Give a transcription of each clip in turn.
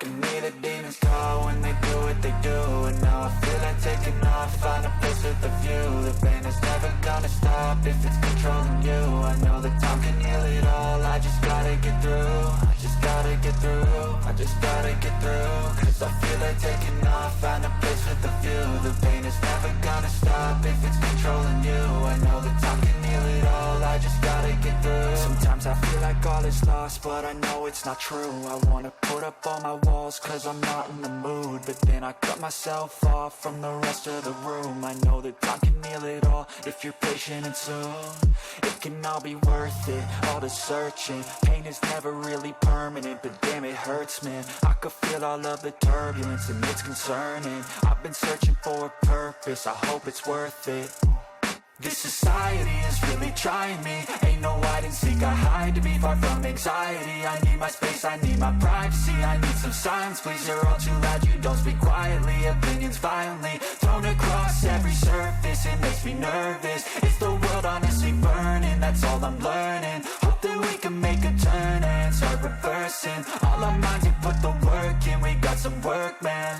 can hear the demons call when they do what they do. And now I feel like taking off, find a place with a view. The pain is never gonna stop if it's controlling you. I know that time can heal it all, I just gotta get through. I just gotta get through, I just gotta get through. Cause I feel like taking off, find a place with a view. The pain is never gonna stop if it's controlling you. I know that time can heal it all, I just gotta get through. Sometimes I feel like all is lost, but I know it's not true. I wanna put up all my walls cause I'm not in the mood, but then I cut myself off from the rest of the room. I know that time can heal it all if you're patient, and soon it can all be worth it, all the searching. Pain is never really permanent, but damn it hurts, man. I could feel all of the turbulence and it's concerning. I've been searching for a purpose, I hope it's worth it. This society is really trying me. Ain't no hide and seek, I hide to be far from anxiety. I need my space, I need my privacy. I need some silence, please, you're all too loud. You don't speak quietly, opinions violently thrown across every surface. It makes me nervous, it's the world honestly burning. That's all I'm learning, hope that we can make a turn and start reversing. All our minds and put the work in, we got some work, man.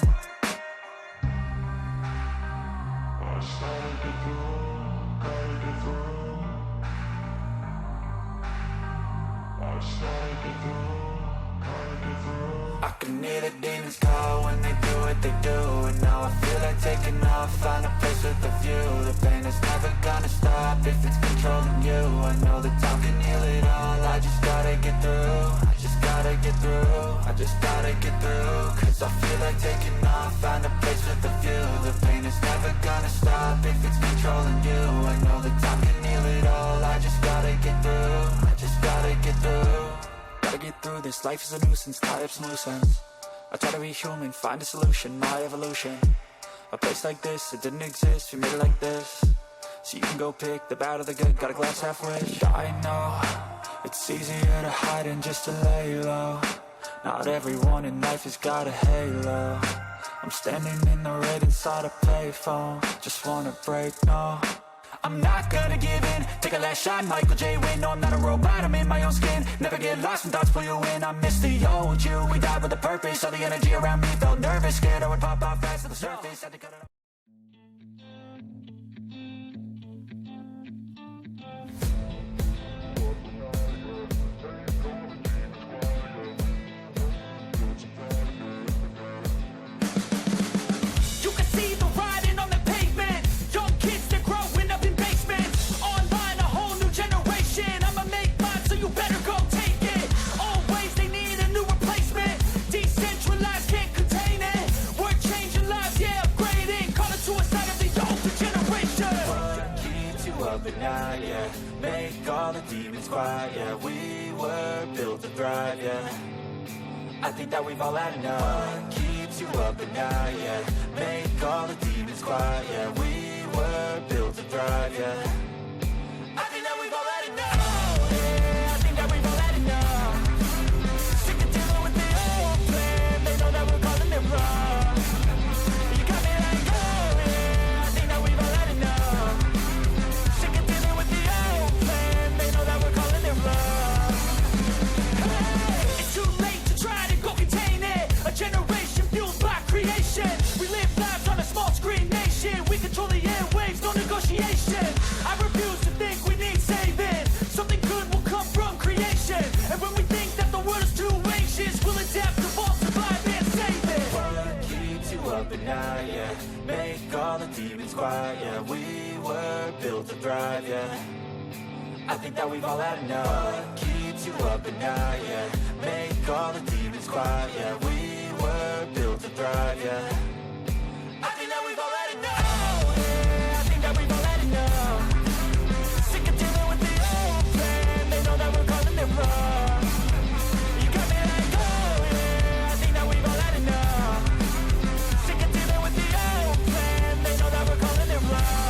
I can hear the demons call when they do what they do. And now I feel like taking off, find a place with a view. The pain is never gonna stop if it's controlling you. I know that time can heal it all, I just gotta get through. I just gotta get through, I just gotta get through. Cause I feel like taking off, find a place with a view. The pain is never gonna stop if it's controlling you. I know that time can heal it all, I just gotta get through. I just gotta get through. Gotta get through this, life is a nuisance, tie up some loose ends. I try to be human, find a solution, my evolution. A place like this, it didn't exist, we made it like this. So you can go pick the bad or the good, got a glass halfway. I know, it's easier to hide than just to lay low. Not everyone in life has got a halo. I'm standing in the red inside a payphone, just wanna break, no. I'm not gonna give in, take a last shot, Michael J. Win. No, I'm not a robot, I'm in my own skin. Never get lost when thoughts pull you in. I miss the old you, we died with a purpose. All the energy around me felt nervous, scared I would pop off fast to the surface. Had to cut it off. Yeah, make all the demons quiet. Yeah, we were built to thrive. Yeah, I think that we've all had enough. What keeps you up at night? Yeah, make all the demons quiet. Yeah, we were built to thrive. Yeah, I think that we've all had enough. Yeah, I think that we've all had enough. Sick of dealing with the old plan. They know that we're calling it wrong. You got me like, oh yeah, I think that we've all had enough. It's too late to try to go contain it. A generation fueled by creation. We live lives on a small screen nation. We control the airwaves, no negotiation. I refuse to think we need saving. Something good will come from creation. And when we think that the world is too anxious, we'll adapt, evolve, survive, and save it. What keeps you up at night? Yeah, make all the demons quiet. Yeah, we were built to thrive. Yeah, I think that we've all had enough. What keeps you up at night? Yeah, make all the demons quiet. Yeah, we were built to thrive. Yeah, I think that we've all had enough. Yeah, I think that we've all had enough. Sick of dealing with the old plan. They know that we're calling it wrong. You got me like, oh yeah, I think that we've all had enough. Sick of dealing with the old plan. They know that we're calling it wrong.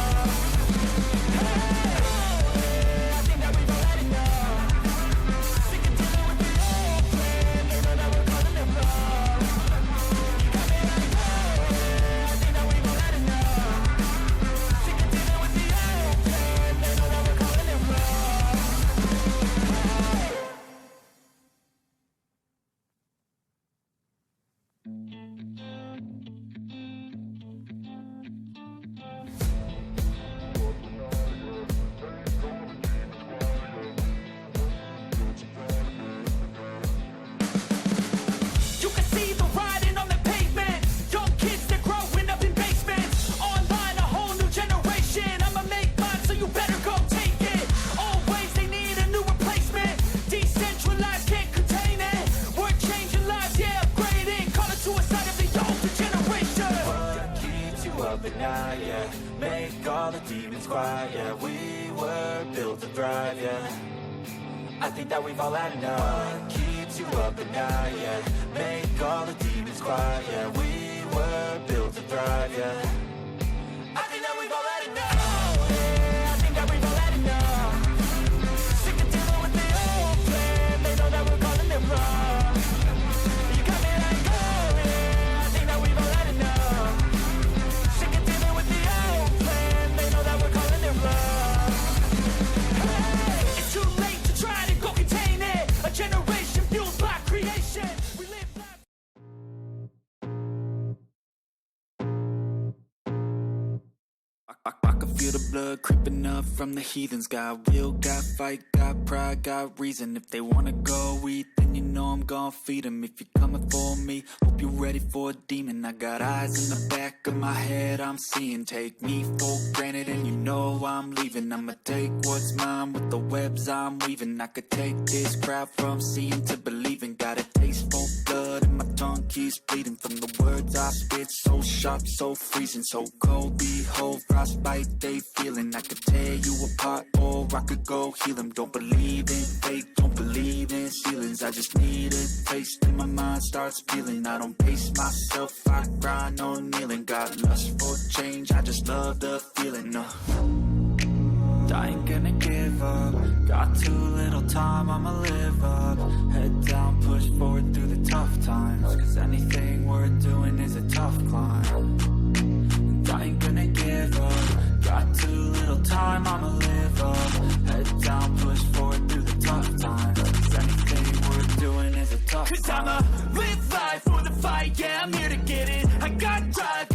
up at night, yeah. Make all the demons quiet, yeah. We were built to thrive, yeah. I think that we've all had enough. What keeps you up at night, yeah. Make all the demons quiet, yeah. We were built to thrive, yeah. I think that we've all had enough. Oh, yeah, I think that we've all had enough. Sick of dealing with the old plan. They know that we're calling it wrong. You got me like, oh yeah, I think that we've all had enough. Sick of dealing with the old plan. They know that we're calling it wrong. Hey, it's too late to try to go contain it. A generation fueled by creation. We live life. I can feel the blood creeping up from the heathens. Got will, got fight, got pride, got reason. If they wanna go eat, then you know I'm gon' feed them. If you're coming for me, hope you're ready for a demon. I got eyes in the back of my head, I'm seeing. Take me for granted and you know I'm leaving. I'ma take what's mine with the webs I'm weaving. I could take this crowd from seeing to believing. Got a taste for blood and my tongue keeps bleeding. From the words I spit, so sharp, so freezing. So cold, behold, frostbite they feeling. I could tear you apart or I could go heal them. Don't believe in fate, don't believe in ceilings. I just need a taste and my mind starts feeling. I don't pace myself, I grind on kneeling. Got lust for change, I just love the feeling. I ain't gonna give up. Got too little time, I'ma live up. Head down, push forward through the tough times. Cause anything worth doing is a tough climb. And I ain't gonna give up. Got too little time, I'ma live up. Head down, push forward through the tough times. Cause anything worth doing is a tough climb. Cause I'ma live life for the fight, yeah, I'm here to get it. I got drive.